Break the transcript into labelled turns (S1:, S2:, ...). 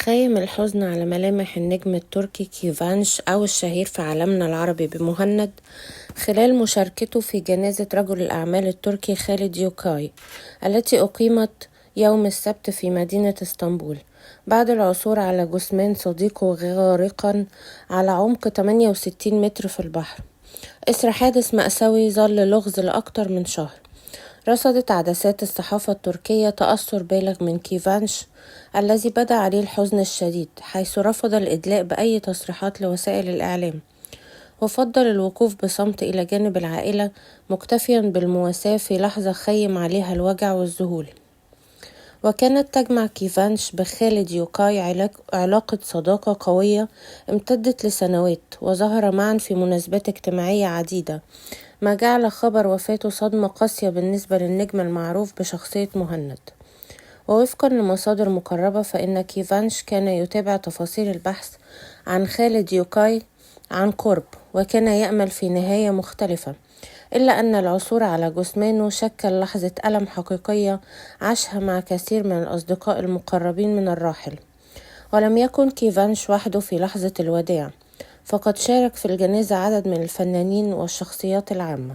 S1: خايم الحزن على ملامح النجم التركي كيفانش أو الشهير في عالمنا العربي بمهند خلال مشاركته في جنازة رجل الأعمال التركي خالد يوكاي التي أقيمت يوم السبت في مدينة اسطنبول بعد العثور على جثمان صديقه غارقا على عمق 68 متر في البحر إثر حادث مأساوي ظل لغز لأكثر من شهر. رصدت عدسات الصحافة التركية تأثر بالغ من كيفانش الذي بدا عليه الحزن الشديد، حيث رفض الإدلاء بأي تصريحات لوسائل الإعلام، وفضل الوقوف بصمت إلى جانب العائلة مكتفيا بالمواساة في لحظة خيم عليها الوجع والذهول. وكانت تجمع كيفانش بخالد يوكاي علاقة صداقة قوية امتدت لسنوات، وظهر معا في مناسبات اجتماعية عديدة، ما جعل خبر وفاته صدمة قاسية بالنسبة للنجم المعروف بشخصية مهند. ووفقا لمصادر مقربة فإن كيفانش كان يتابع تفاصيل البحث عن خالد يوكاي عن قرب، وكان يأمل في نهاية مختلفة، إلا أن العثور على جثمانه شكل لحظة ألم حقيقية عاشها مع كثير من الأصدقاء المقربين من الراحل. ولم يكن كيفانش وحده في لحظة الوداع، فقد شارك في الجنازة عدد من الفنانين والشخصيات العامة.